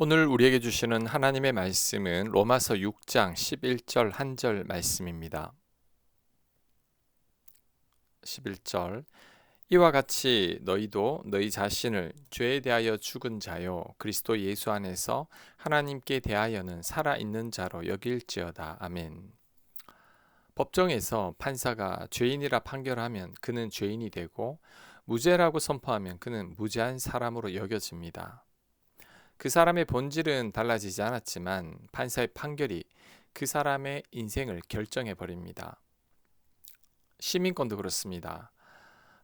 오늘 우리에게 주시는 하나님의 말씀은 로마서 6장 11절 한 절 말씀입니다. 11절 이와 같이 너희도 너희 자신을 죄에 대하여 죽은 자요 그리스도 예수 안에서 하나님께 대하여는 살아있는 자로 여길지어다. 아멘. 법정에서 판사가 죄인이라 판결하면 그는 죄인이 되고 무죄라고 선포하면 그는 무죄한 사람으로 여겨집니다. 그 사람의 본질은 달라지지 않았지만 판사의 판결이 그 사람의 인생을 결정해 버립니다. 시민권도 그렇습니다.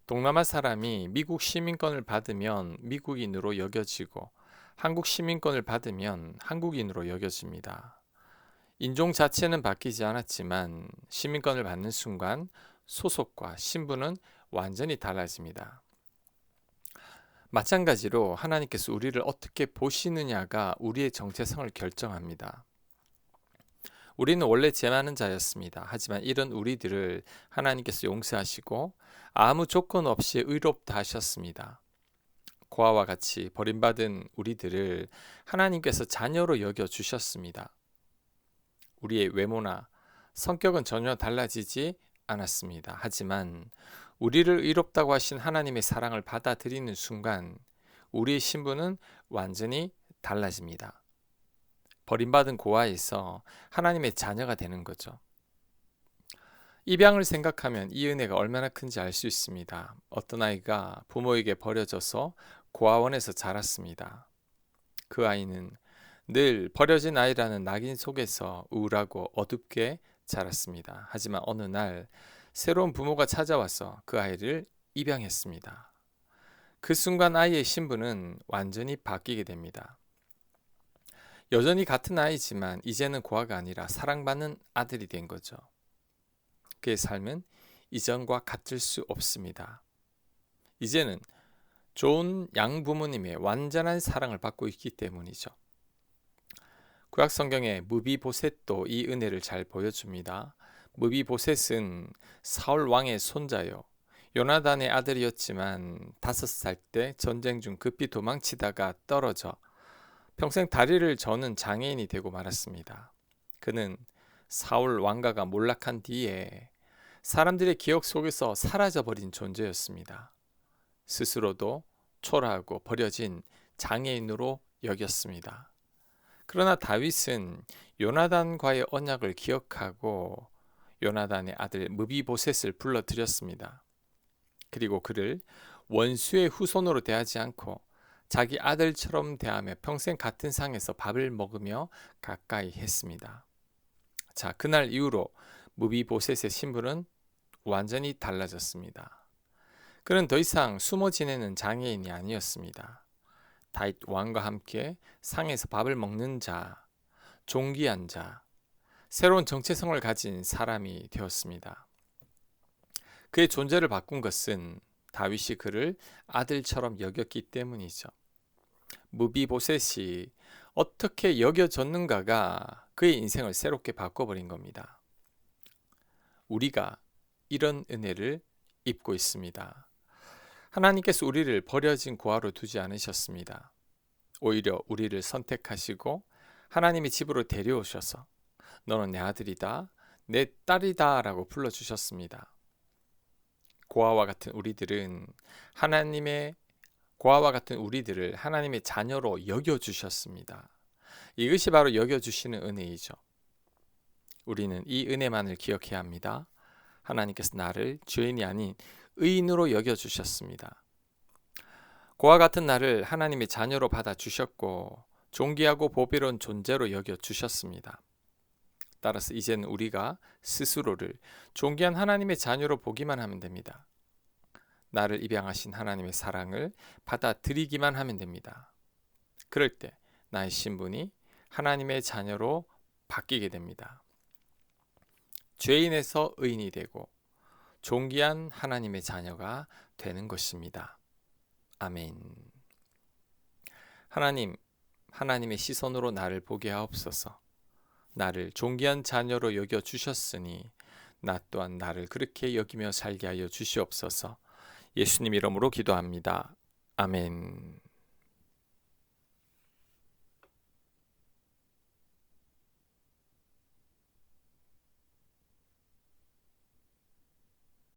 동남아 사람이 미국 시민권을 받으면 미국인으로 여겨지고 한국 시민권을 받으면 한국인으로 여겨집니다. 인종 자체는 바뀌지 않았지만 시민권을 받는 순간 소속과 신분은 완전히 달라집니다. 마찬가지로 하나님께서 우리를 어떻게 보시느냐가 우리의 정체성을 결정합니다. 우리는 원래 죄 많은 자였습니다. 하지만 이런 우리들을 하나님께서 용서하시고 아무 조건 없이 의롭다 하셨습니다. 고아와 같이 버림받은 우리들을 하나님께서 자녀로 여겨주셨습니다. 우리의 외모나 성격은 전혀 달라지지 않았습니다. 하지만 우리를 의롭다고 하신 하나님의 사랑을 받아들이는 순간 우리의 신분은 완전히 달라집니다. 버림받은 고아에서 하나님의 자녀가 되는 거죠. 입양을 생각하면 이 은혜가 얼마나 큰지 알 수 있습니다. 어떤 아이가 부모에게 버려져서 고아원에서 자랐습니다. 그 아이는 늘 버려진 아이라는 낙인 속에서 우울하고 어둡게 자랐습니다. 하지만 어느 날 새로운 부모가 찾아와서 그 아이를 입양했습니다. 그 순간 아이의 신분은 완전히 바뀌게 됩니다. 여전히 같은 아이지만 이제는 고아가 아니라 사랑받는 아들이 된 거죠. 그의 삶은 이전과 같을 수 없습니다. 이제는 좋은 양부모님의 완전한 사랑을 받고 있기 때문이죠. 구약 성경의 무비보셋도 이 은혜를 잘 보여줍니다. 무비보셋은 사울 왕의 손자요 요나단의 아들이었지만 5살 때 전쟁 중 급히 도망치다가 떨어져 평생 다리를 저는 장애인이 되고 말았습니다. 그는 사울 왕가가 몰락한 뒤에 사람들의 기억 속에서 사라져버린 존재였습니다. 스스로도 초라하고 버려진 장애인으로 여겼습니다. 그러나 다윗은 요나단과의 언약을 기억하고 요나단의 아들 무비보셋을 불러들였습니다. 그리고 그를 원수의 후손으로 대하지 않고 자기 아들처럼 대하며 평생 같은 상에서 밥을 먹으며 가까이 했습니다. 자, 그날 이후로 무비보셋의 신분은 완전히 달라졌습니다. 그는 더 이상 숨어 지내는 장애인이 아니었습니다. 다윗 왕과 함께 상에서 밥을 먹는 자, 존귀한 자, 새로운 정체성을 가진 사람이 되었습니다. 그의 존재를 바꾼 것은 다윗이 그를 아들처럼 여겼기 때문이죠. 무비보셋이 어떻게 여겨졌는가가 그의 인생을 새롭게 바꿔버린 겁니다. 우리가 이런 은혜를 입고 있습니다. 하나님께서 우리를 버려진 고아로 두지 않으셨습니다. 오히려 우리를 선택하시고 하나님의 집으로 데려오셔서 너는 내 아들이다, 내 딸이다 라고 불러주셨습니다. 고아와 같은 우리들을 하나님의 자녀로 여겨주셨습니다. 이것이 바로 여겨주시는 은혜이죠. 우리는 이 은혜만을 기억해야 합니다. 하나님께서 나를 죄인이 아닌 의인으로 여겨주셨습니다. 고아 같은 나를 하나님의 자녀로 받아주셨고 존귀하고 보배로운 존재로 여겨주셨습니다. 따라서 이제는 우리가 스스로를 존귀한 하나님의 자녀로 보기만 하면 됩니다. 나를 입양하신 하나님의 사랑을 받아들이기만 하면 됩니다. 그럴 때 나의 신분이 하나님의 자녀로 바뀌게 됩니다. 죄인에서 의인이 되고 존귀한 하나님의 자녀가 되는 것입니다. 아멘. 하나님의 시선으로 나를 보게 하옵소서. 나를 존귀한 자녀로 여겨 주셨으니 나 또한 나를 그렇게 여기며 살게 하여 주시옵소서. 예수님 이름으로 기도합니다. 아멘.